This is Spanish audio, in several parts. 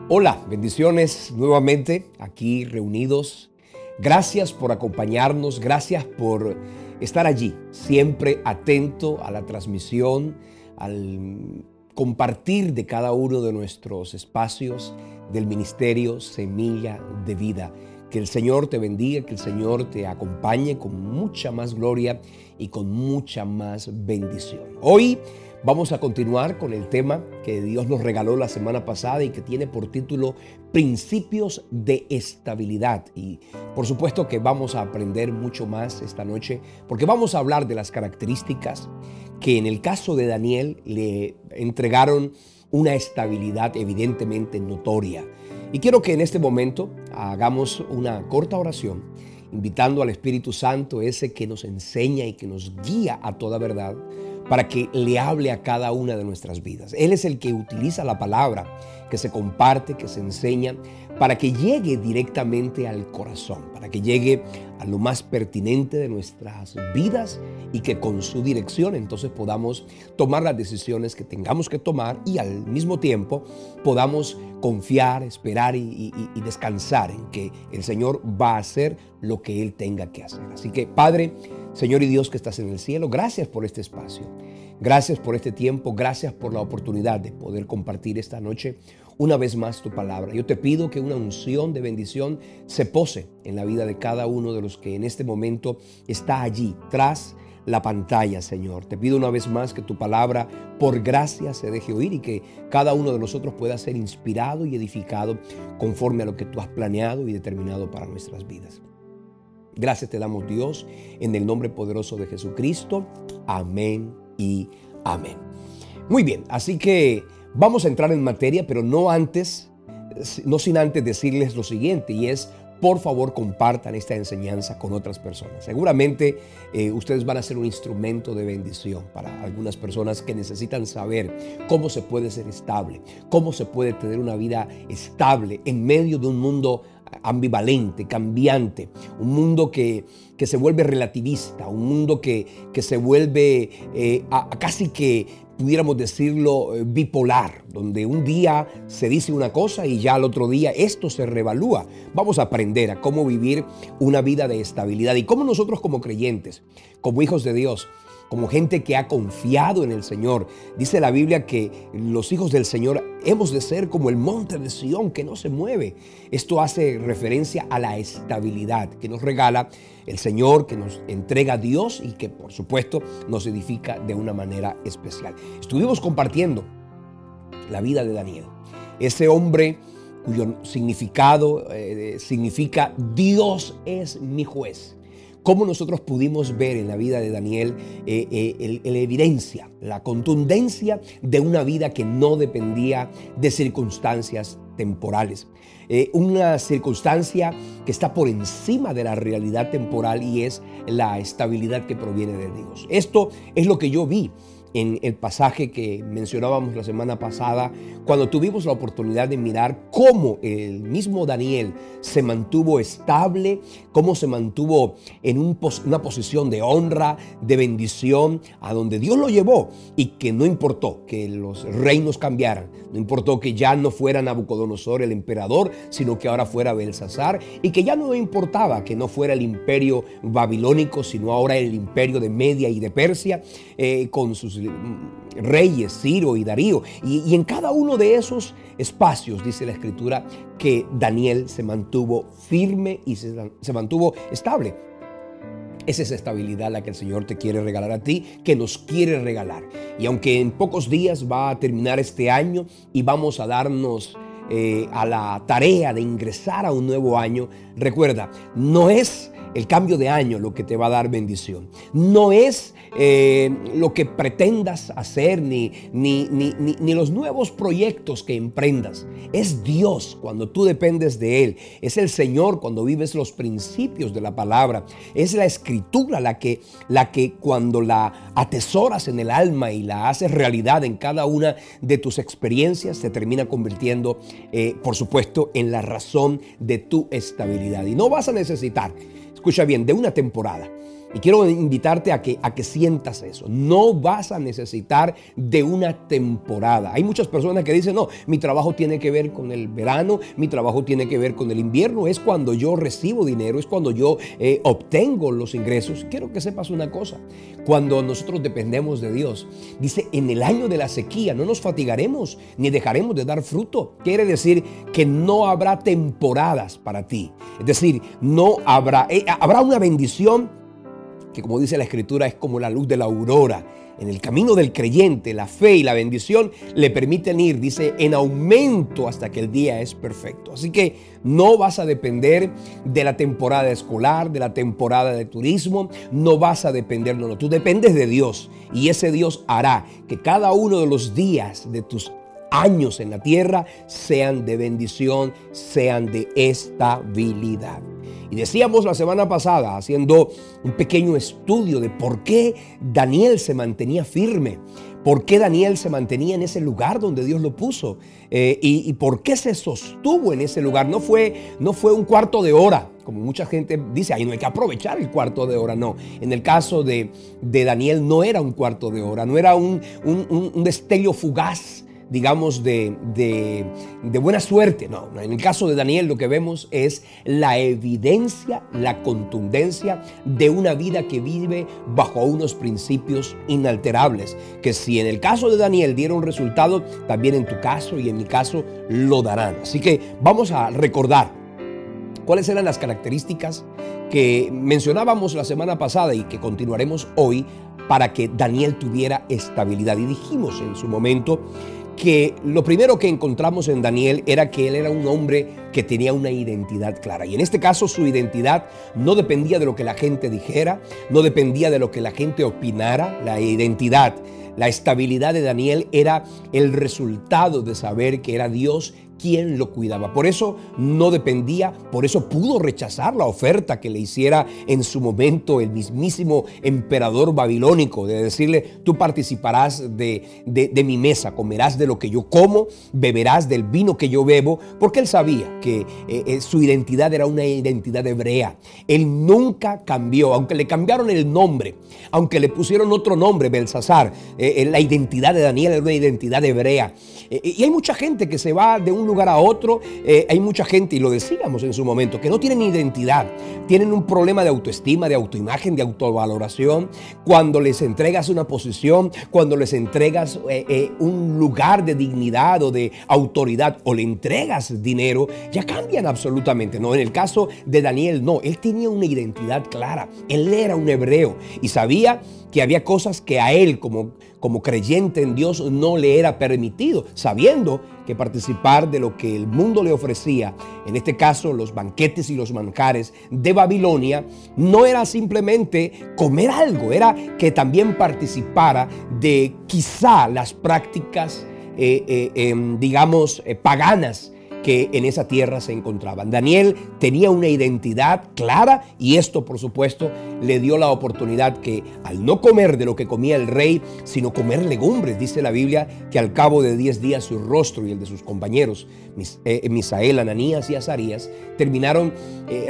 Hola, bendiciones nuevamente aquí reunidos. Gracias por acompañarnos, gracias por estar allí, siempre atento a la transmisión, al compartir de cada uno de nuestros espacios del ministerio Semilla de Vida. Que el Señor te bendiga, que el Señor te acompañe con mucha más gloria y con mucha más bendición. Hoy vamos a continuar con el tema que Dios nos regaló la semana pasada y que tiene por título Principios de Estabilidad. Y por supuesto que vamos a aprender mucho más esta noche porque vamos a hablar de las características que en el caso de Daniel le entregaron una estabilidad evidentemente notoria. Y quiero que en este momento hagamos una corta oración, invitando al Espíritu Santo, ese que nos enseña y que nos guía a toda verdad, para que le hable a cada una de nuestras vidas. Él es el que utiliza la palabra, que se comparte, que se enseña, para que llegue directamente al corazón, para que llegue a lo más pertinente de nuestras vidas y que con su dirección entonces podamos tomar las decisiones que tengamos que tomar y al mismo tiempo podamos confiar, esperar y descansar en que el Señor va a hacer lo que Él tenga que hacer. Así que, Padre, Señor y Dios que estás en el cielo, gracias por este espacio, gracias por este tiempo, gracias por la oportunidad de poder compartir esta noche una vez más tu palabra. Yo te pido que una unción de bendición se pose en la vida de cada uno de los que en este momento está allí, tras la pantalla, Señor. Te pido una vez más que tu palabra, por gracia, se deje oír y que cada uno de nosotros pueda ser inspirado y edificado conforme a lo que tú has planeado y determinado para nuestras vidas. Gracias te damos, Dios, en el nombre poderoso de Jesucristo. Amén y amén. Muy bien, así que vamos a entrar en materia, pero no sin antes decirles lo siguiente, y es, por favor, compartan esta enseñanza con otras personas. Seguramente ustedes van a ser un instrumento de bendición para algunas personas que necesitan saber cómo se puede ser estable, cómo se puede tener una vida estable en medio de un mundo ambivalente, cambiante, un mundo que se vuelve relativista, un mundo que se vuelve casi que pudiéramos decirlo bipolar, donde un día se dice una cosa y ya al otro día esto se revalúa. Vamos a aprender a cómo vivir una vida de estabilidad y cómo nosotros como creyentes, como hijos de Dios, como gente que ha confiado en el Señor. Dice la Biblia que los hijos del Señor hemos de ser como el monte de Sión que no se mueve. Esto hace referencia a la estabilidad que nos regala el Señor, que nos entrega Dios y que por supuesto nos edifica de una manera especial. Estuvimos compartiendo la vida de Daniel, ese hombre cuyo significado significa Dios es mi juez. Cómo nosotros pudimos ver en la vida de Daniel la evidencia, la contundencia de una vida que no dependía de circunstancias temporales. Una circunstancia que está por encima de la realidad temporal y es la estabilidad que proviene de Dios. Esto es lo que yo vi en el pasaje que mencionábamos la semana pasada, cuando tuvimos la oportunidad de mirar cómo el mismo Daniel se mantuvo estable, cómo se mantuvo en una posición de honra, de bendición, a donde Dios lo llevó y que no importó que los reinos cambiaran, no importó que ya no fuera Nabucodonosor el emperador, sino que ahora fuera Belsasar, y que ya no importaba que no fuera el imperio babilónico, sino ahora el imperio de Media y de Persia, con sus reyes, Ciro y Darío. Y en cada uno de esos espacios dice la Escritura que Daniel se mantuvo firme y se mantuvo estable. Es esa estabilidad la que el Señor te quiere regalar a ti, que nos quiere regalar. Y aunque en pocos días va a terminar este año y vamos a darnos a la tarea de ingresar a un nuevo año, recuerda, no es el cambio de año lo que te va a dar bendición. No es lo que pretendas hacer ni los nuevos proyectos que emprendas. Es Dios cuando tú dependes de Él. Es el Señor cuando vives los principios de la palabra. Es la Escritura la que cuando la atesoras en el alma y la haces realidad en cada una de tus experiencias, se termina convirtiendo, por supuesto, en la razón de tu estabilidad. Y no vas a necesitar, escucha bien, de una temporada. Y quiero invitarte a que sientas eso. No vas a necesitar de una temporada. Hay muchas personas que dicen, no, mi trabajo tiene que ver con el verano, mi trabajo tiene que ver con el invierno, es cuando yo recibo dinero, es cuando yo obtengo los ingresos. Quiero que sepas una cosa, cuando nosotros dependemos de Dios, dice, en el año de la sequía no nos fatigaremos ni dejaremos de dar fruto. Quiere decir que no habrá temporadas para ti. Es decir, no habrá una bendición que, como dice la Escritura, es como la luz de la aurora. En el camino del creyente, la fe y la bendición le permiten ir, dice, en aumento hasta que el día es perfecto. Así que no vas a depender de la temporada escolar, de la temporada de turismo, no vas a depender, no, tú dependes de Dios, y ese Dios hará que cada uno de los días de tus años en la tierra sean de bendición, sean de estabilidad. Y decíamos la semana pasada, haciendo un pequeño estudio de por qué Daniel se mantenía firme, por qué Daniel se mantenía en ese lugar donde Dios lo puso, y por qué se sostuvo en ese lugar. No fue un cuarto de hora, como mucha gente dice, ahí no hay que aprovechar el cuarto de hora. No, en el caso de Daniel no era un cuarto de hora, no era un destello fugaz, digamos, de buena suerte. No, en el caso de Daniel lo que vemos es la evidencia, la contundencia de una vida que vive bajo unos principios inalterables, que si en el caso de Daniel dieron resultado, también en tu caso y en mi caso lo darán. Así que vamos a recordar cuáles eran las características que mencionábamos la semana pasada y que continuaremos hoy para que Daniel tuviera estabilidad. Y dijimos en su momento que lo primero que encontramos en Daniel era que él era un hombre que tenía una identidad clara. Y en este caso su identidad no dependía de lo que la gente dijera, no dependía de lo que la gente opinara. La identidad, la estabilidad de Daniel era el resultado de saber que era Dios quien lo cuidaba. Por eso no dependía, por eso pudo rechazar la oferta que le hiciera en su momento el mismísimo emperador babilónico, de decirle, tú participarás de mi mesa, comerás de lo que yo como, beberás del vino que yo bebo, porque él sabía que su identidad era una identidad hebrea. Él nunca cambió, aunque le cambiaron el nombre, aunque le pusieron otro nombre, Belsasar, la identidad de Daniel era una identidad hebrea. Y hay mucha gente que se va de un lugar a otro, hay mucha gente, y lo decíamos en su momento, que no tienen identidad, tienen un problema de autoestima, de autoimagen, de autovaloración. Cuando les entregas una posición, cuando les entregas un lugar de dignidad o de autoridad, o le entregas dinero, ya cambian absolutamente. No, en el caso de Daniel, no, él tenía una identidad clara, él era un hebreo y sabía que había cosas que a él como creyente en Dios no le era permitido, sabiendo que participar de lo que el mundo le ofrecía, en este caso los banquetes y los manjares de Babilonia, no era simplemente comer algo, era que también participara de quizá las prácticas digamos paganas que en esa tierra se encontraban. Daniel tenía una identidad clara y esto, por supuesto, le dio la oportunidad que al no comer de lo que comía el rey, sino comer legumbres, dice la Biblia, que al cabo de 10 días su rostro y el de sus compañeros, Misael, Ananías y Azarías, terminaron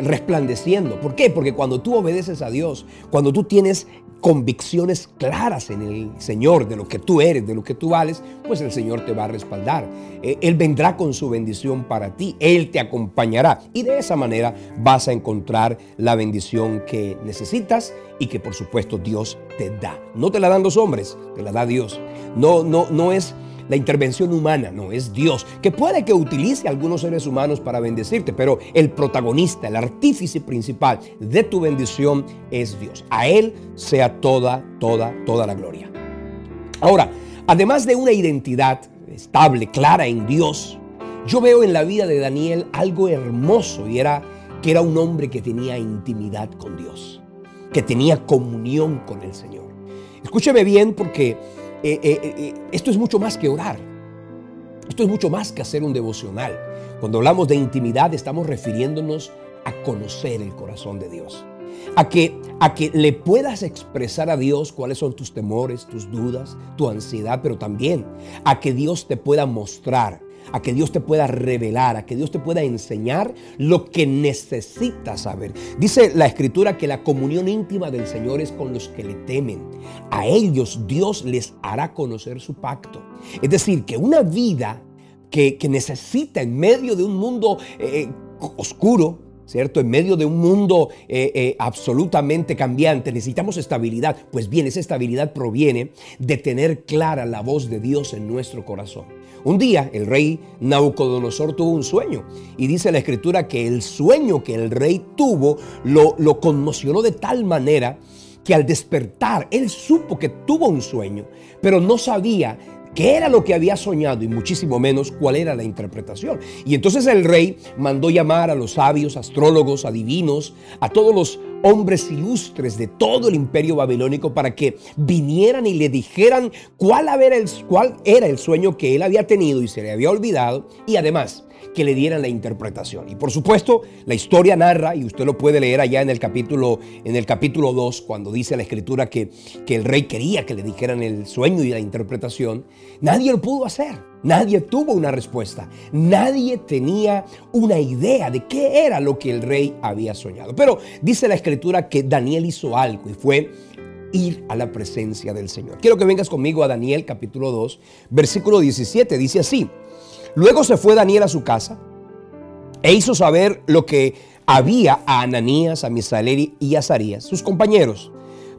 resplandeciendo. ¿Por qué? Porque cuando tú obedeces a Dios, cuando tú tienes convicciones claras en el Señor de lo que tú eres, de lo que tú vales, pues el Señor te va a respaldar. Él vendrá con su bendición para ti, Él te acompañará y de esa manera vas a encontrar la bendición que necesitas y que por supuesto Dios te da. No te la dan los hombres, te la da Dios. No es la intervención humana, no, es Dios, que puede que utilice a algunos seres humanos para bendecirte, pero el protagonista, el artífice principal de tu bendición es Dios. A Él sea toda la gloria. Ahora, además de una identidad estable, clara en Dios, yo veo en la vida de Daniel algo hermoso, y era que era un hombre que tenía intimidad con Dios, que tenía comunión con el Señor. Escúcheme bien, porque esto es mucho más que orar. Esto es mucho más que hacer un devocional. Cuando hablamos de intimidad, estamos refiriéndonos a conocer el corazón de Dios. a que le puedas expresar a Dios cuáles son tus temores, tus dudas, tu ansiedad, pero también a que Dios te pueda mostrar, a que Dios te pueda revelar, a que Dios te pueda enseñar lo que necesitas saber. Dice la Escritura que la comunión íntima del Señor es con los que le temen. A ellos Dios les hará conocer su pacto. Es decir, que una vida que necesita en medio de un mundo oscuro, ¿cierto? En medio de un mundo absolutamente cambiante, necesitamos estabilidad. Pues bien, esa estabilidad proviene de tener clara la voz de Dios en nuestro corazón. Un día el rey Nabucodonosor tuvo un sueño y dice la Escritura que el sueño que el rey tuvo lo conmocionó de tal manera que al despertar él supo que tuvo un sueño, pero no sabía qué era lo que había soñado y muchísimo menos cuál era la interpretación. Y entonces el rey mandó llamar a los sabios, astrólogos, adivinos, a todos los hombres ilustres de todo el imperio babilónico para que vinieran y le dijeran cuál era el sueño que él había tenido y se le había olvidado, y además que le dieran la interpretación. Y por supuesto, la historia narra, y usted lo puede leer allá en el capítulo 2, cuando dice la Escritura que el rey quería que le dijeran el sueño y la interpretación. Nadie lo pudo hacer, nadie tuvo una respuesta, nadie tenía una idea de qué era lo que el rey había soñado. Pero dice la Escritura que Daniel hizo algo y fue ir a la presencia del Señor. Quiero que vengas conmigo a Daniel capítulo 2, versículo 17, dice así: luego se fue Daniel a su casa e hizo saber lo que había a Ananías, a Misael y a Azarías, sus compañeros,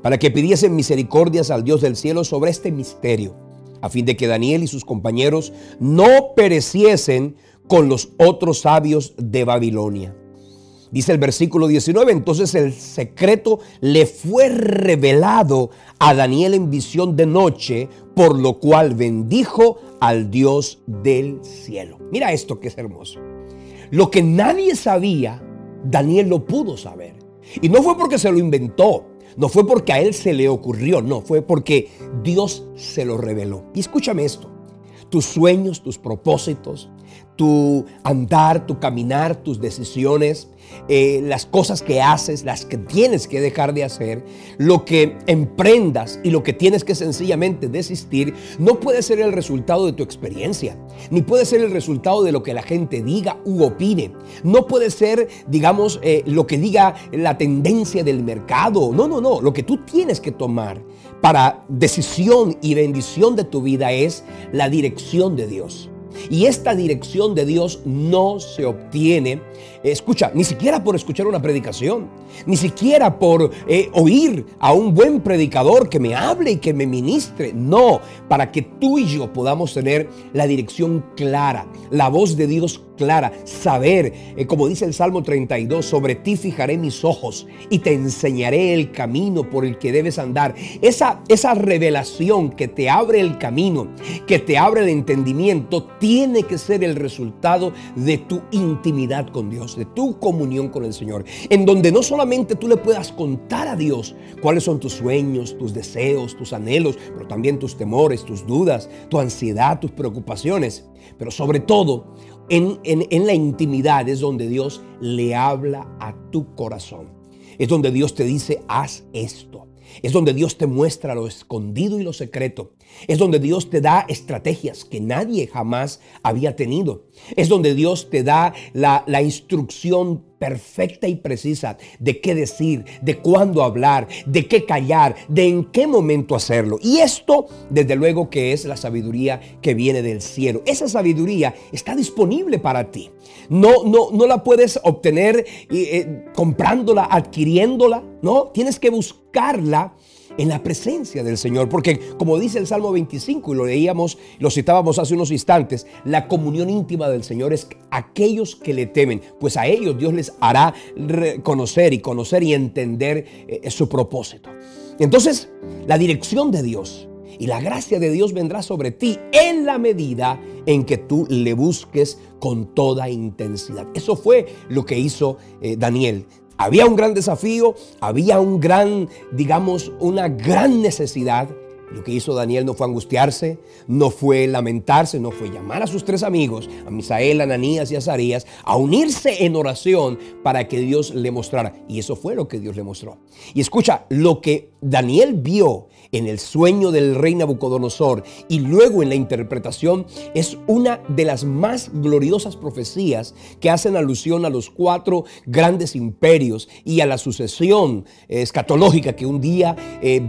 para que pidiesen misericordias al Dios del cielo sobre este misterio, a fin de que Daniel y sus compañeros no pereciesen con los otros sabios de Babilonia. Dice el versículo 19, entonces el secreto le fue revelado a Daniel en visión de noche, por lo cual bendijo al Dios del cielo. Mira esto que es hermoso. Lo que nadie sabía, Daniel lo pudo saber. Y no fue porque se lo inventó, no fue porque a él se le ocurrió, no, fue porque Dios se lo reveló. Y escúchame esto, tus sueños, tus propósitos, tu andar, tu caminar, tus decisiones, las cosas que haces, las que tienes que dejar de hacer, lo que emprendas y lo que tienes que sencillamente desistir, no puede ser el resultado de tu experiencia, ni puede ser el resultado de lo que la gente diga u opine. No puede ser, digamos, lo que diga la tendencia del mercado. No. Lo que tú tienes que tomar para decisión y bendición de tu vida es la dirección de Dios. Y esta dirección de Dios no se obtiene, escucha, ni siquiera por escuchar una predicación, ni siquiera por oír a un buen predicador que me hable y que me ministre. No, para que tú y yo podamos tener la dirección clara, la voz de Dios clara, saber, como dice el Salmo 32, sobre ti fijaré mis ojos y te enseñaré el camino por el que debes andar. Esa revelación que te abre el camino, que te abre el entendimiento, tiene que ser el resultado de tu intimidad con Dios, de tu comunión con el Señor, en donde no solamente tú le puedas contar a Dios cuáles son tus sueños, tus deseos, tus anhelos, pero también tus temores, tus dudas, tu ansiedad, tus preocupaciones, pero sobre todo en la intimidad es donde Dios le habla a tu corazón. Es donde Dios te dice, haz esto. Es donde Dios te muestra lo escondido y lo secreto. Es donde Dios te da estrategias que nadie jamás había tenido. Es donde Dios te da la instrucción perfecta y precisa de qué decir, de cuándo hablar, de qué callar, de en qué momento hacerlo. Y esto, desde luego, que es la sabiduría que viene del cielo. Esa sabiduría está disponible para ti. No la puedes obtener comprándola, adquiriéndola. No, tienes que buscarla en la presencia del Señor, porque como dice el Salmo 25 y lo leíamos, lo citábamos hace unos instantes, la comunión íntima del Señor es aquellos que le temen, pues a ellos Dios les hará conocer y entender su propósito. Entonces, la dirección de Dios y la gracia de Dios vendrá sobre ti en la medida en que tú le busques con toda intensidad. Eso fue lo que hizo Daniel. Había un gran desafío, había una gran necesidad, Lo que hizo Daniel no fue angustiarse, no fue lamentarse, no fue llamar a sus 3 amigos, a Misael, Ananías y Azarías, a unirse en oración para que Dios le mostrara. Y eso fue lo que Dios le mostró. Y escucha, lo que Daniel vio en el sueño del rey Nabucodonosor y luego en la interpretación es una de las más gloriosas profecías que hacen alusión a los 4 grandes imperios y a la sucesión escatológica que un día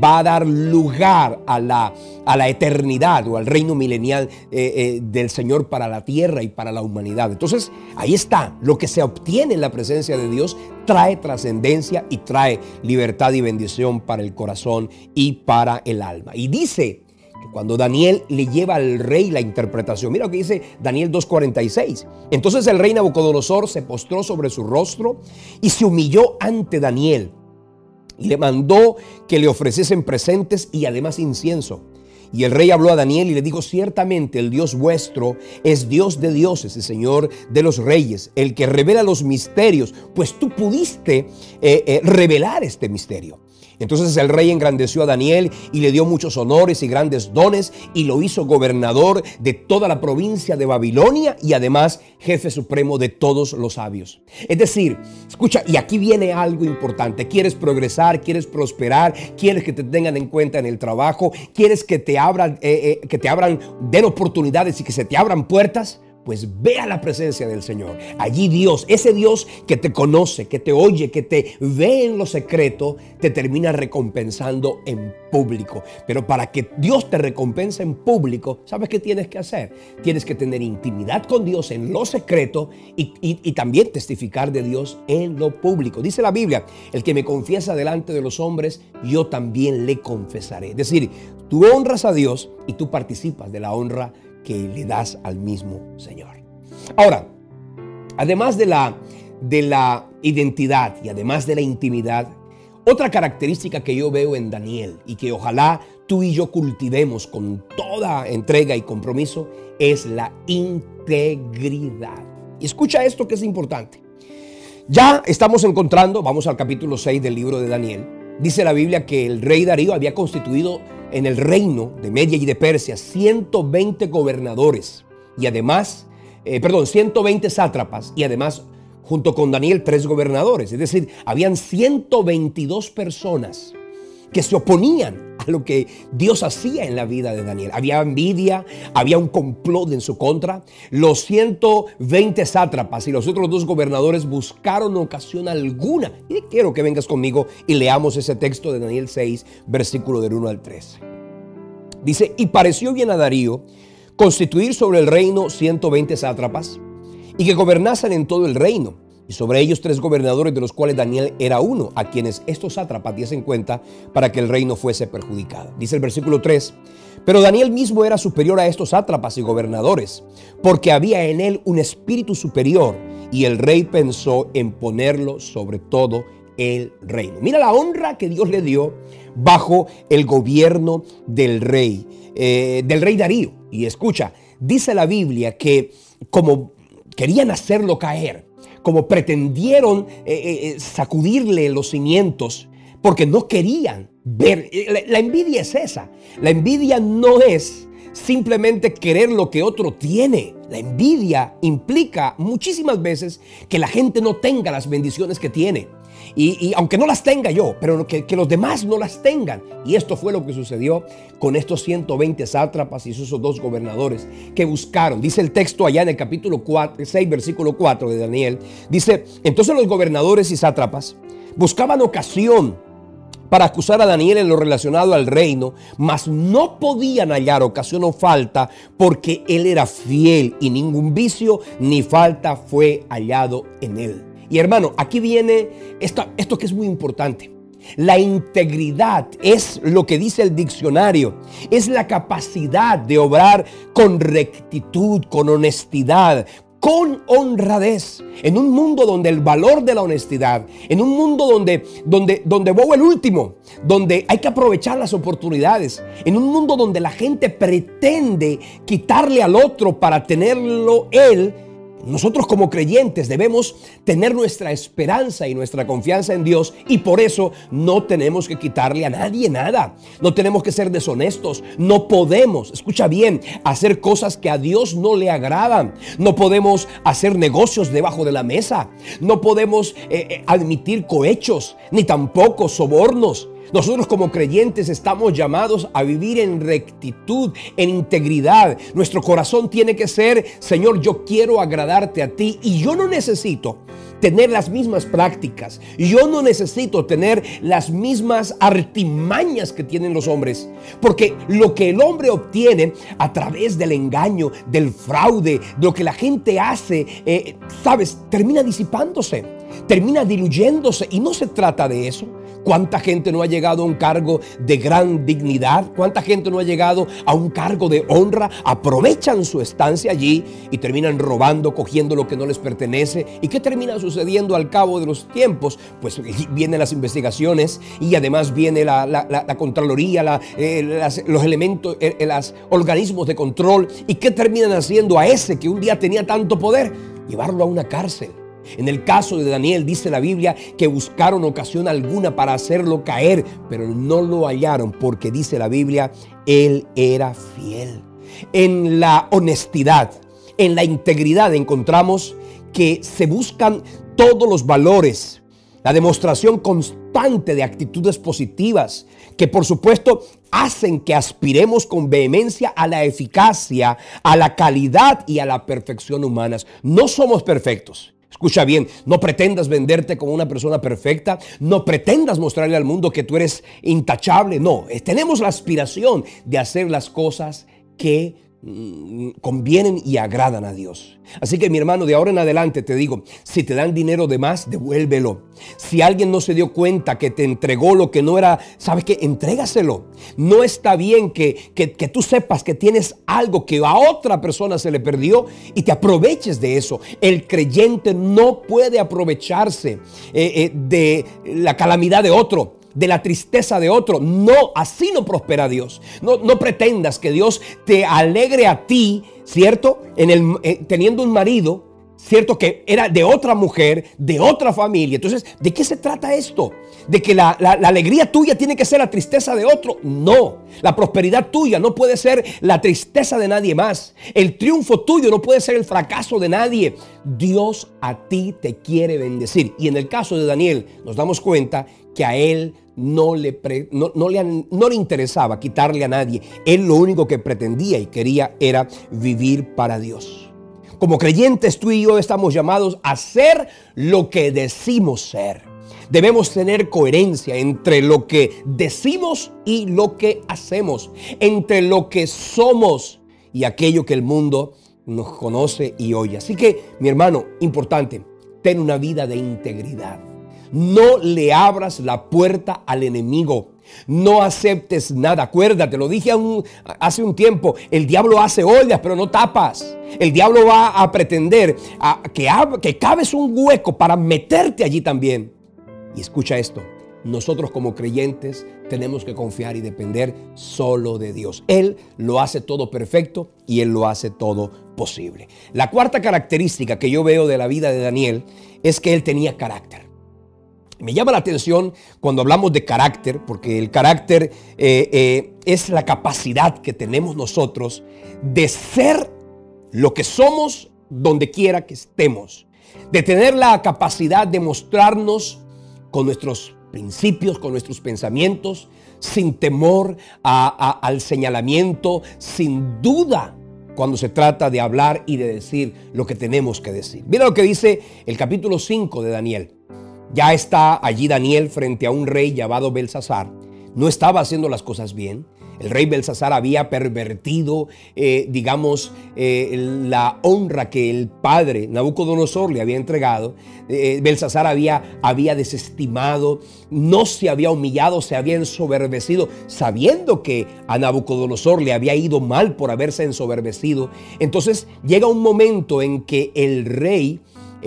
va a dar lugar a la eternidad o al reino milenial del Señor para la tierra y para la humanidad. Entonces, ahí está, lo que se obtiene en la presencia de Dios trae trascendencia y trae libertad y bendición para el corazón y para el alma. Y dice que cuando Daniel le lleva al rey la interpretación, mira lo que dice Daniel 2:46. Entonces el rey Nabucodonosor se postró sobre su rostro y se humilló ante Daniel y le mandó que le ofreciesen presentes y además incienso. Y el rey habló a Daniel y le dijo: ciertamente el Dios vuestro es Dios de dioses y Señor de los reyes, el que revela los misterios, pues tú pudiste revelar este misterio. Entonces el rey engrandeció a Daniel y le dio muchos honores y grandes dones y lo hizo gobernador de toda la provincia de Babilonia y además jefe supremo de todos los sabios. Es decir, escucha, y aquí viene algo importante. ¿Quieres progresar? ¿Quieres prosperar? ¿Quieres que te tengan en cuenta en el trabajo? ¿Quieres que te abran, den oportunidades y que se te abran puertas? Pues ve a la presencia del Señor. Allí Dios, ese Dios que te conoce, que te oye, que te ve en lo secreto, te termina recompensando en público. Pero para que Dios te recompense en público, ¿sabes qué tienes que hacer? Tienes que tener intimidad con Dios en lo secreto y también testificar de Dios en lo público. Dice la Biblia: el que me confiesa delante de los hombres, yo también le confesaré. Es decir, tú honras a Dios y tú participas de la honra que le das al mismo Señor. Ahora, además de la identidad y además de la intimidad, otra característica que yo veo en Daniel y que ojalá tú y yo cultivemos con toda entrega y compromiso es la integridad. Y escucha esto que es importante. Ya estamos encontrando, vamos al capítulo 6 del libro de Daniel. Dice la Biblia que el rey Darío había constituido en el reino de Media y de Persia 120 gobernadores y además, 120 sátrapas y además junto con Daniel 3 gobernadores. Es decir, habían 122 personas que se oponían a lo que Dios hacía en la vida de Daniel. Había envidia, había un complot en su contra. Los 120 sátrapas y los otros 2 gobernadores buscaron ocasión alguna. Y quiero que vengas conmigo y leamos ese texto de Daniel 6, versículo del 1 al 3. Dice: y pareció bien a Darío constituir sobre el reino 120 sátrapas y que gobernasen en todo el reino. Y sobre ellos 3 gobernadores, de los cuales Daniel era uno, a quienes estos sátrapas diesen cuenta para que el reino fuese perjudicado. Dice el versículo 3: pero Daniel mismo era superior a estos sátrapas y gobernadores, porque había en él un espíritu superior, y el rey pensó en ponerlo sobre todo el reino. Mira la honra que Dios le dio bajo el gobierno del rey Darío. Y escucha, dice la Biblia que como querían hacerlo caer, como pretendieron sacudirle los cimientos, porque no querían ver. La envidia es esa. La envidia no es simplemente querer lo que otro tiene. La envidia implica muchísimas veces que la gente no tenga las bendiciones que tiene. Y aunque no las tenga yo, pero que los demás no las tengan. Y esto fue lo que sucedió con estos 120 sátrapas y esos 2 gobernadores que buscaron. Dice el texto allá en el capítulo 6, versículo 4 de Daniel. Dice: entonces los gobernadores y sátrapas buscaban ocasión para acusar a Daniel en lo relacionado al reino, mas no podían hallar ocasión o falta, porque él era fiel y ningún vicio ni falta fue hallado en él. Y hermano, aquí viene esto que es muy importante. La integridad es lo que dice el diccionario. Es la capacidad de obrar con rectitud, con honestidad, con honradez. En un mundo donde el valor de la honestidad, en un mundo donde bobo el último, donde hay que aprovechar las oportunidades, en un mundo donde la gente pretende quitarle al otro para tenerlo él, Nosotros como creyentes debemos tener nuestra esperanza y nuestra confianza en Dios, y por eso no tenemos que quitarle a nadie nada. No tenemos que ser deshonestos. No podemos, escucha bien, hacer cosas que a Dios no le agradan. No podemos hacer negocios debajo de la mesa. No podemos admitir cohechos, ni tampoco sobornos. Nosotros como creyentes estamos llamados a vivir en rectitud, en integridad. Nuestro corazón tiene que ser: Señor, yo quiero agradarte a ti, y yo no necesito tener las mismas prácticas. Yo no necesito tener las mismas artimañas que tienen los hombres, porque lo que el hombre obtiene a través del engaño, del fraude, lo que la gente hace, sabes, termina disipándose, termina diluyéndose, y no se trata de eso. ¿Cuánta gente no ha llegado a un cargo de gran dignidad? ¿Cuánta gente no ha llegado a un cargo de honra? Aprovechan su estancia allí y terminan robando, cogiendo lo que no les pertenece. ¿Y qué termina sucediendo al cabo de los tiempos? Pues vienen las investigaciones, y además viene la Contraloría, los elementos, los organismos de control. ¿Y qué terminan haciendo a ese que un día tenía tanto poder? Llevarlo a una cárcel. En el caso de Daniel, dice la Biblia que buscaron ocasión alguna para hacerlo caer, pero no lo hallaron, porque dice la Biblia, él era fiel. En la honestidad, en la integridad encontramos que se buscan todos los valores, la demostración constante de actitudes positivas, que por supuesto hacen que aspiremos con vehemencia a la eficacia, a la calidad y a la perfección humanas. No somos perfectos. Escucha bien, no pretendas venderte como una persona perfecta, no pretendas mostrarle al mundo que tú eres intachable. No, tenemos la aspiración de hacer las cosas que convienen y agradan a Dios. Así que, mi hermano, de ahora en adelante te digo, si te dan dinero de más, devuélvelo. Si alguien no se dio cuenta que te entregó lo que no era, ¿sabes qué? Entrégaselo. No está bien que tú sepas que tienes algo que a otra persona se le perdió y te aproveches de eso. El creyente no puede aprovecharse de la calamidad de otro, de la tristeza de otro. No, así no prospera Dios. No pretendas que Dios te alegre a ti, ¿cierto? Teniendo un marido, ¿cierto? Que era de otra mujer, de otra familia. Entonces, ¿de qué se trata esto? ¿De que la alegría tuya tiene que ser la tristeza de otro? No. La prosperidad tuya no puede ser la tristeza de nadie más. El triunfo tuyo no puede ser el fracaso de nadie. Dios a ti te quiere bendecir. Y en el caso de Daniel, nos damos cuenta que a él no le interesaba quitarle a nadie. Él lo único que pretendía y quería era vivir para Dios. Como creyentes, tú y yo estamos llamados a ser lo que decimos ser. Debemos tener coherencia entre lo que decimos y lo que hacemos, entre lo que somos y aquello que el mundo nos conoce y oye. Así que, mi hermano, importante, ten una vida de integridad. No le abras la puerta al enemigo. No aceptes nada. Acuérdate, lo dije hace un tiempo, el diablo hace ollas pero no tapas. El diablo va a pretender que cabes un hueco para meterte allí también. Y escucha esto, nosotros como creyentes tenemos que confiar y depender solo de Dios. Él lo hace todo perfecto y Él lo hace todo posible. La cuarta característica que yo veo de la vida de Daniel es que él tenía carácter. Me llama la atención cuando hablamos de carácter, porque el carácter es la capacidad que tenemos nosotros de ser lo que somos donde quiera que estemos, de tener la capacidad de mostrarnos con nuestros principios, con nuestros pensamientos, sin temor al señalamiento, sin duda cuando se trata de hablar y de decir lo que tenemos que decir. Mira lo que dice el capítulo 5 de Daniel. Ya está allí Daniel frente a un rey llamado Belsasar. No estaba haciendo las cosas bien. El rey Belsasar había pervertido, la honra que el padre Nabucodonosor le había entregado. Belsasar había desestimado, no se había humillado, se había ensoberbecido, sabiendo que a Nabucodonosor le había ido mal por haberse ensoberbecido. Entonces llega un momento en que el rey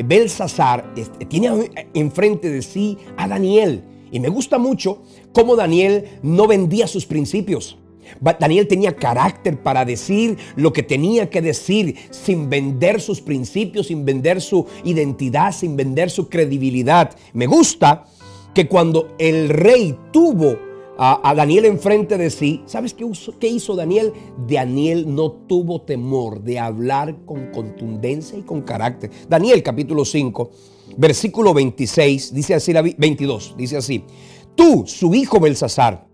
Belsasar tiene enfrente de sí a Daniel. Y me gusta mucho cómo Daniel no vendía sus principios. Daniel tenía carácter para decir lo que tenía que decir sin vender sus principios, sin vender su identidad, sin vender su credibilidad. Me gusta que cuando el rey tuvo a Daniel enfrente de sí, ¿sabes qué hizo Daniel? Daniel no tuvo temor de hablar con contundencia y con carácter. Daniel capítulo 5, versículo 26, dice así, 22, dice así: tú, su hijo Belsasar,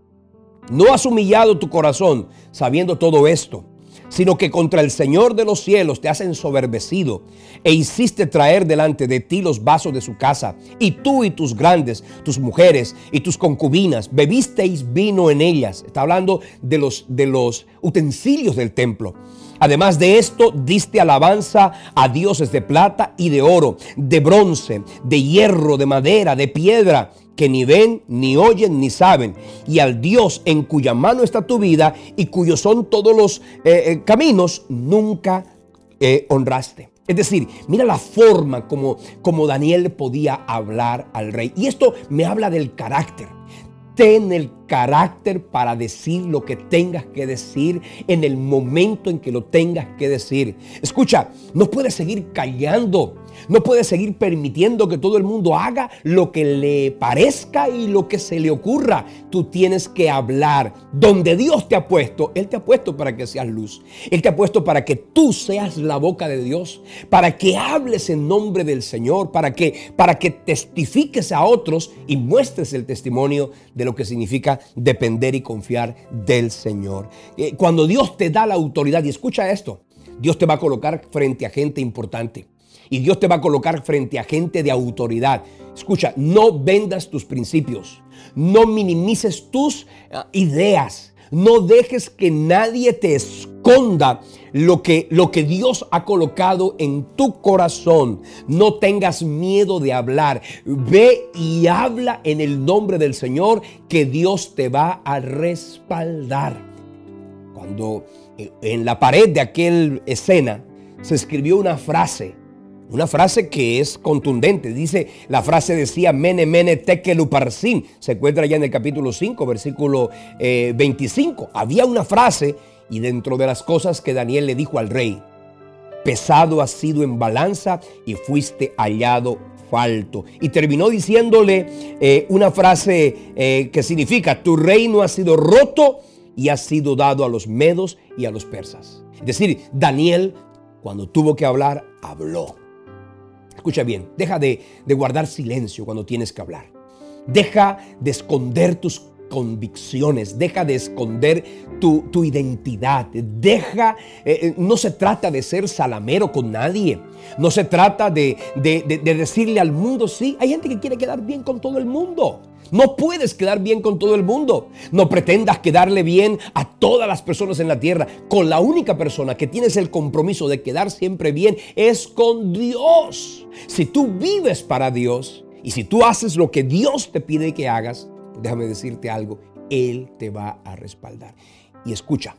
no has humillado tu corazón sabiendo todo esto, sino que contra el Señor de los cielos te has ensoberbecido e hiciste traer delante de ti los vasos de su casa, y tú y tus grandes, tus mujeres y tus concubinas bebisteis vino en ellas. Está hablando de los utensilios del templo. Además de esto, diste alabanza a dioses de plata y de oro, de bronce, de hierro, de madera, de piedra, que ni ven, ni oyen, ni saben, y al Dios en cuya mano está tu vida y cuyos son todos los caminos, nunca honraste. Es decir, mira la forma como Daniel podía hablar al rey. Y esto me habla del carácter. Ten el carácter para decir lo que tengas que decir en el momento en que lo tengas que decir. Escucha, no puedes seguir callando. No puedes seguir permitiendo que todo el mundo haga lo que le parezca y lo que se le ocurra. Tú tienes que hablar. Donde Dios te ha puesto, Él te ha puesto para que seas luz. Él te ha puesto para que tú seas la boca de Dios, para que hables en nombre del Señor, para que testifiques a otros y muestres el testimonio de lo que significa depender y confiar del Señor. Cuando Dios te da la autoridad, y escucha esto, Dios te va a colocar frente a gente importante. Y Dios te va a colocar frente a gente de autoridad. Escucha, no vendas tus principios. No minimices tus ideas. No dejes que nadie te esconda lo que Dios ha colocado en tu corazón. No tengas miedo de hablar. Ve y habla en el nombre del Señor, que Dios te va a respaldar. Cuando en la pared de aquella escena se escribió una frase que es contundente. Dice, la frase decía: Mene, mene, tekel uparsin. Se encuentra ya en el capítulo 5, versículo 25. Había una frase, y dentro de las cosas que Daniel le dijo al rey: pesado has sido en balanza y fuiste hallado falto. Y terminó diciéndole una frase que significa: tu reino ha sido roto y ha sido dado a los medos y a los persas. Es decir, Daniel, cuando tuvo que hablar, habló. Escucha bien, deja de guardar silencio cuando tienes que hablar. Deja de esconder tus convicciones, deja de esconder tu identidad. No se trata de ser salamero con nadie. No se trata de decirle al mundo, sí, hay gente que quiere quedar bien con todo el mundo. No puedes quedar bien con todo el mundo. No pretendas quedarle bien a todas las personas en la tierra. Con la única persona que tienes el compromiso de quedar siempre bien es con Dios. Si tú vives para Dios y si tú haces lo que Dios te pide que hagas, déjame decirte algo, Él te va a respaldar. Y escucha,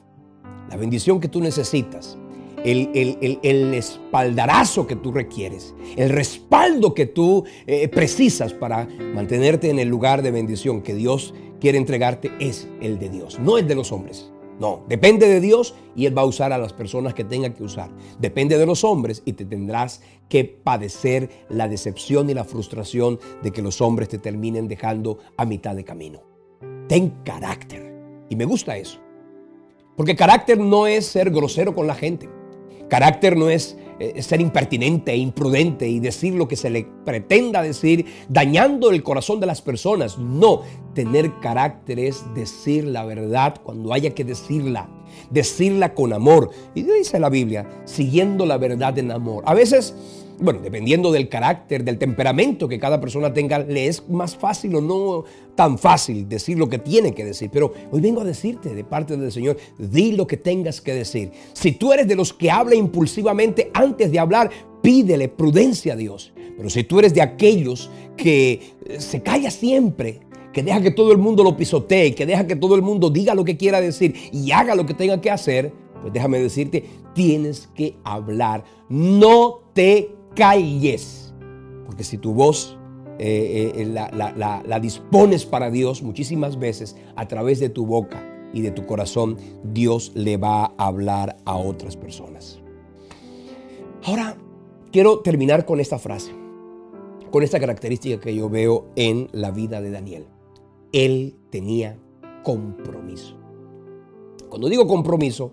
la bendición que tú necesitas, el espaldarazo que tú requieres, el respaldo que tú precisas para mantenerte en el lugar de bendición que Dios quiere entregarte, es el de Dios, no el de los hombres. No, depende de Dios y Él va a usar a las personas que tenga que usar. Depende de los hombres y te tendrás que padecer la decepción y la frustración de que los hombres te terminen dejando a mitad de camino. Ten carácter. Y me gusta eso. Porque carácter no es ser grosero con la gente. Carácter no es ser impertinente e imprudente y decir lo que se le pretenda decir, dañando el corazón de las personas. No, tener carácter es decir la verdad cuando haya que decirla con amor. Y dice la Biblia, siguiendo la verdad en amor. A veces, bueno, dependiendo del carácter, del temperamento que cada persona tenga, le es más fácil o no tan fácil decir lo que tiene que decir. Pero hoy vengo a decirte de parte del Señor, di lo que tengas que decir. Si tú eres de los que habla impulsivamente antes de hablar, pídele prudencia a Dios. Pero si tú eres de aquellos que se calla siempre, que deja que todo el mundo lo pisotee, que deja que todo el mundo diga lo que quiera decir y haga lo que tenga que hacer, pues déjame decirte, tienes que hablar. No te calles, porque si tu voz la dispones para Dios muchísimas veces a través de tu boca, y de tu corazón, Dios le va a hablar a otras personas. Ahora, quiero terminar con esta frase, con esta característica que yo veo en la vida de Daniel. Él tenía compromiso. Cuando digo compromiso,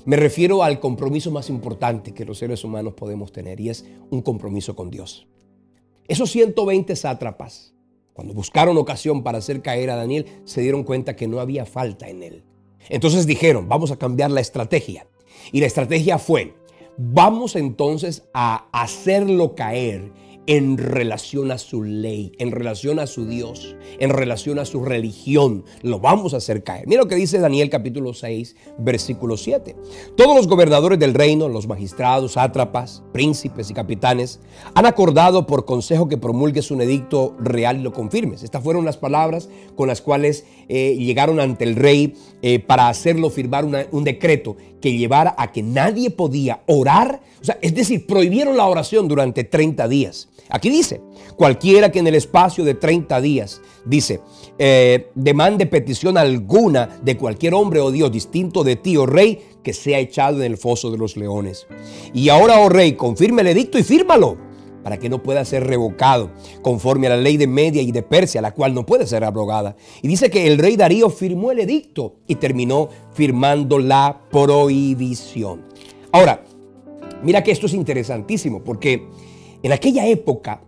me refiero al compromiso más importante que los seres humanos podemos tener, y es un compromiso con Dios. Esos 120 sátrapas, cuando buscaron ocasión para hacer caer a Daniel, se dieron cuenta que no había falta en él. Entonces dijeron, vamos a cambiar la estrategia. Y la estrategia fue, vamos entonces a hacerlo caer en relación a su ley, en relación a su Dios, en relación a su religión. Lo vamos a hacer caer. Mira lo que dice Daniel capítulo 6, versículo 7. Todos los gobernadores del reino, los magistrados, sátrapas, príncipes y capitanes, han acordado por consejo que promulgues un edicto real y lo confirmes. Estas fueron las palabras con las cuales llegaron ante el rey para hacerlo firmar un decreto que llevara a que nadie podía orar, es decir, prohibieron la oración durante 30 días. Aquí dice, cualquiera que en el espacio de 30 días, dice, demande petición alguna de cualquier hombre o Dios distinto de ti, oh rey, que sea echado en el foso de los leones. Y ahora, oh rey, confirma el edicto y fírmalo, para que no pueda ser revocado, conforme a la ley de Media y de Persia, la cual no puede ser abrogada. Y dice que el rey Darío firmó el edicto y terminó firmando la prohibición. Ahora, mira que esto es interesantísimo, porque en aquella época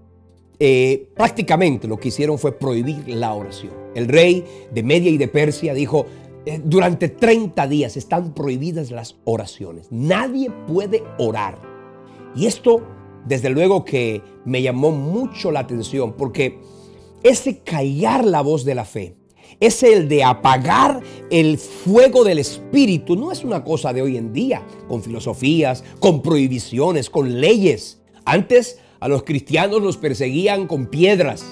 prácticamente lo que hicieron fue prohibir la oración. El rey de Media y de Persia dijo, durante 30 días están prohibidas las oraciones. Nadie puede orar. Y esto, desde luego que me llamó mucho la atención, porque ese callar la voz de la fe, es el de apagar el fuego del espíritu. No es una cosa de hoy en día, con filosofías, con prohibiciones, con leyes. Antes a los cristianos los perseguían con piedras.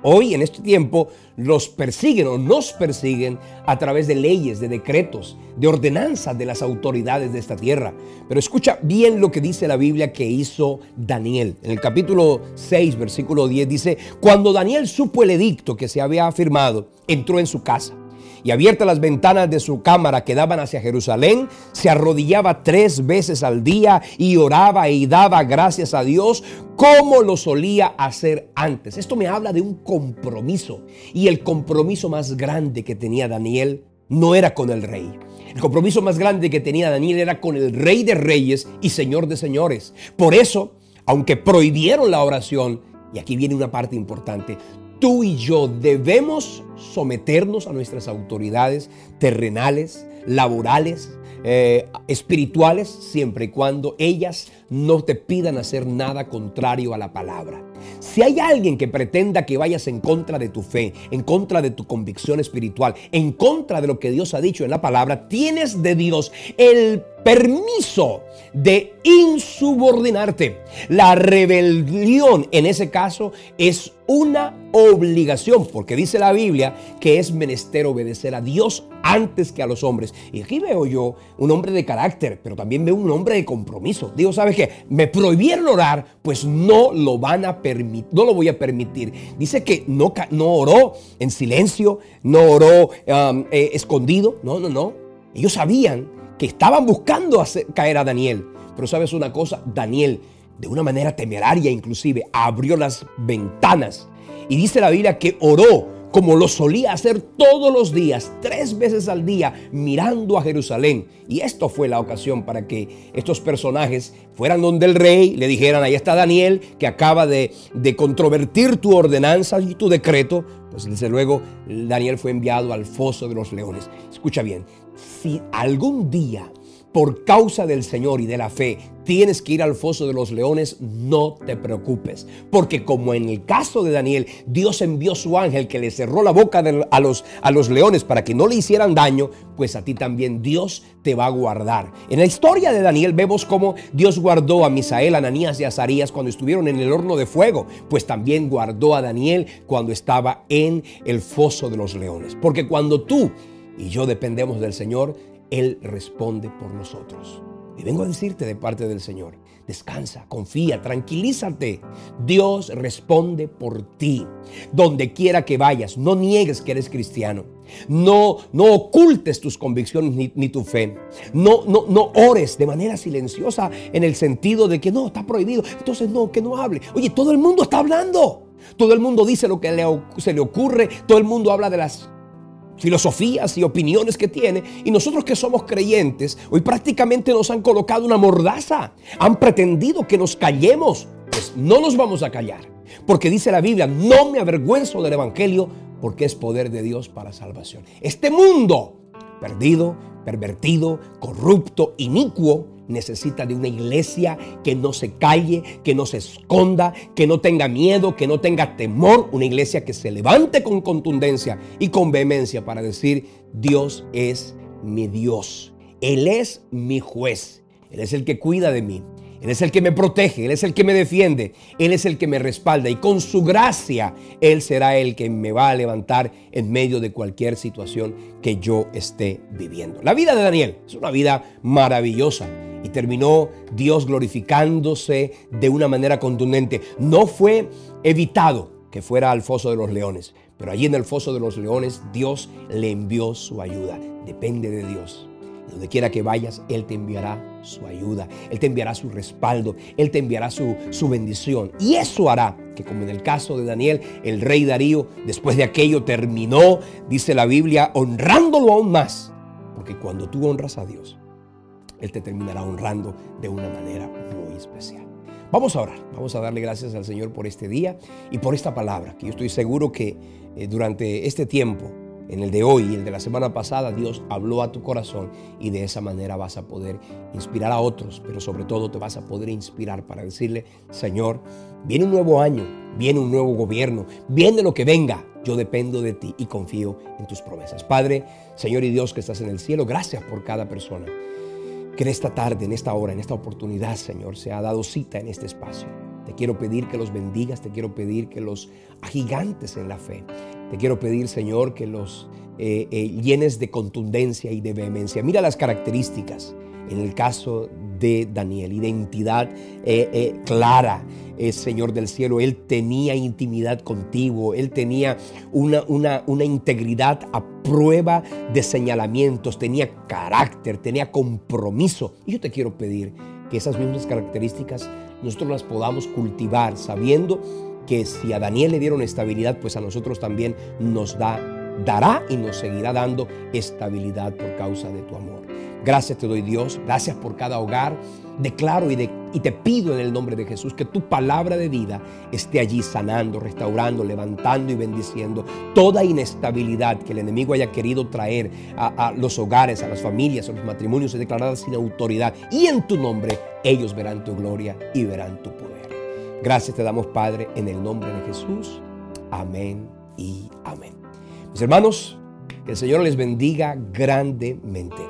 Hoy, en este tiempo, los persiguen o nos persiguen a través de leyes, de decretos, de ordenanzas de las autoridades de esta tierra. Pero escucha bien lo que dice la Biblia que hizo Daniel. En el capítulo 6, versículo 10 dice, cuando Daniel supo el edicto que se había firmado, entró en su casa. Y abiertas las ventanas de su cámara que daban hacia Jerusalén, se arrodillaba 3 veces al día y oraba y daba gracias a Dios como lo solía hacer antes. Esto me habla de un compromiso. Y el compromiso más grande que tenía Daniel no era con el rey. El compromiso más grande que tenía Daniel era con el Rey de Reyes y Señor de Señores. Por eso, aunque prohibieron la oración, y aquí viene una parte importante, tú y yo debemos someternos a nuestras autoridades terrenales, laborales, espirituales, siempre y cuando ellas no te pidan hacer nada contrario a la palabra. Si hay alguien que pretenda que vayas en contra de tu fe, en contra de tu convicción espiritual, en contra de lo que Dios ha dicho en la palabra, tienes de Dios el permiso de insubordinarte. La rebelión en ese caso es una obligación, porque dice la Biblia que es menester obedecer a Dios antes que a los hombres. Y aquí veo yo un hombre de carácter, pero también veo un hombre de compromiso. Digo, ¿sabes qué? Me prohibieron orar, pues no lo van a permitir, no lo voy a permitir. Dice que no oró en silencio, no oró escondido. No. Ellos sabían que estaban buscando hacer caer a Daniel. Pero ¿sabes una cosa? Daniel, de una manera temeraria inclusive, abrió las ventanas. Y dice la Biblia que oró como lo solía hacer todos los días, 3 veces al día, mirando a Jerusalén. Y esto fue la ocasión para que estos personajes fueran donde el rey, le dijeran, ahí está Daniel, que acaba de controvertir tu ordenanza y tu decreto. Pues desde luego Daniel fue enviado al foso de los leones. Escucha bien, si algún día por causa del Señor y de la fe tienes que ir al foso de los leones, no te preocupes, porque como en el caso de Daniel, Dios envió su ángel que le cerró la boca a los leones para que no le hicieran daño, pues a ti también Dios te va a guardar. En la historia de Daniel vemos cómo Dios guardó a Misael, Ananías y Azarías cuando estuvieron en el horno de fuego, pues también guardó a Daniel cuando estaba en el foso de los leones. Porque cuando tú y yo dependemos del Señor, Él responde por nosotros. Y vengo a decirte de parte del Señor, descansa, confía, tranquilízate. Dios responde por ti. Donde quiera que vayas, no niegues que eres cristiano. No ocultes tus convicciones ni tu fe. No ores de manera silenciosa en el sentido de que no, está prohibido. Entonces no, que no hable. Oye, todo el mundo está hablando. Todo el mundo dice lo que se le ocurre. Todo el mundo habla de las filosofías y opiniones que tiene, y nosotros que somos creyentes, hoy prácticamente nos han colocado una mordaza, han pretendido que nos callemos. Pues no nos vamos a callar, porque dice la Biblia, no me avergüenzo del evangelio, porque es poder de Dios para salvación. Este mundo perdido, pervertido, corrupto, inicuo, necesita de una iglesia que no se calle, que no se esconda, que no tenga miedo, que no tenga temor. Una iglesia que se levante con contundencia y con vehemencia para decir, Dios es mi Dios. Él es mi juez. Él es el que cuida de mí. Él es el que me protege, Él es el que me defiende, Él es el que me respalda, y con su gracia Él será el que me va a levantar en medio de cualquier situación que yo esté viviendo. La vida de Daniel es una vida maravillosa y terminó Dios glorificándose de una manera contundente. No fue evitado que fuera al foso de los leones, pero allí en el foso de los leones Dios le envió su ayuda. Depende de Dios. Donde quiera que vayas, Él te enviará su ayuda, Él te enviará su respaldo, Él te enviará su bendición. Y eso hará que, como en el caso de Daniel, el rey Darío, después de aquello, terminó, dice la Biblia, honrándolo aún más. Porque cuando tú honras a Dios, Él te terminará honrando de una manera muy especial. Vamos a orar, vamos a darle gracias al Señor por este día y por esta palabra, que yo estoy seguro que durante este tiempo, en el de hoy y el de la semana pasada, Dios habló a tu corazón, y de esa manera vas a poder inspirar a otros, pero sobre todo te vas a poder inspirar para decirle, Señor, viene un nuevo año, viene un nuevo gobierno, viene lo que venga, yo dependo de ti y confío en tus promesas. Padre, Señor y Dios que estás en el cielo, gracias por cada persona que en esta tarde, en esta hora, en esta oportunidad, Señor, se ha dado cita en este espacio. Te quiero pedir que los bendigas, te quiero pedir que los agigantes en la fe. Te quiero pedir, Señor, que los llenes de contundencia y de vehemencia. Mira las características en el caso de Daniel: identidad clara, Señor del cielo. Él tenía intimidad contigo, él tenía una integridad a prueba de señalamientos, tenía carácter, tenía compromiso. Y yo te quiero pedir que esas mismas características nosotros las podamos cultivar, sabiendo que si a Daniel le dieron estabilidad, pues a nosotros también nos dará y nos seguirá dando estabilidad por causa de tu amor. Gracias te doy, Dios, gracias por cada hogar. Declaro y te pido en el nombre de Jesús que tu palabra de vida esté allí sanando, restaurando, levantando y bendiciendo toda inestabilidad que el enemigo haya querido traer a los hogares, a las familias, a los matrimonios, es declarada sin autoridad. Y en tu nombre ellos verán tu gloria y verán tu poder. Gracias te damos, Padre, en el nombre de Jesús. Amén y amén. Mis hermanos, que el Señor les bendiga grandemente.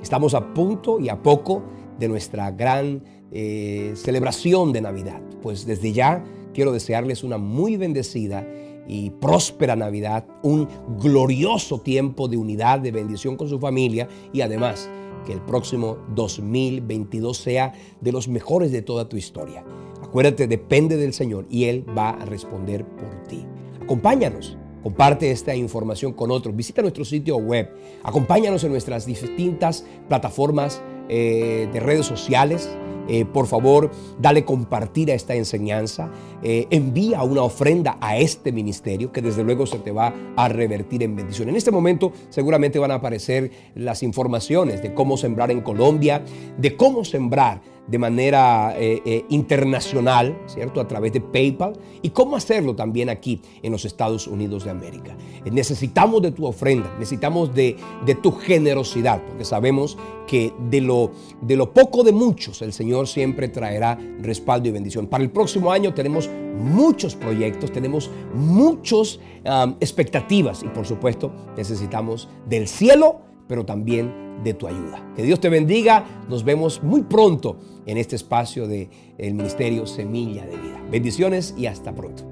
Estamos a punto y a poco de nuestra gran celebración de Navidad. Pues desde ya quiero desearles una muy bendecida y próspera Navidad, un glorioso tiempo de unidad, de bendición con su familia, y además que el próximo 2022 sea de los mejores de toda tu historia. Acuérdate, depende del Señor y Él va a responder por ti. Acompáñanos. Comparte esta información con otros. Visita nuestro sitio web. Acompáñanos en nuestras distintas plataformas de redes sociales. Por favor, dale compartir a esta enseñanza. Envía una ofrenda a este ministerio, que desde luego se te va a revertir en bendición. En este momento seguramente van a aparecer las informaciones de cómo sembrar en Colombia, de cómo sembrar de manera internacional, ¿cierto? A través de PayPal, y cómo hacerlo también aquí en los Estados Unidos de América. Necesitamos de tu ofrenda, necesitamos de tu generosidad, porque sabemos que de lo poco de muchos el Señor siempre traerá respaldo y bendición. Para el próximo año tenemos muchos proyectos, tenemos muchas expectativas, y por supuesto necesitamos del cielo, pero también de tu ayuda. Que Dios te bendiga. Nos vemos muy pronto en este espacio del Ministerio Semilla de Vida. Bendiciones y hasta pronto.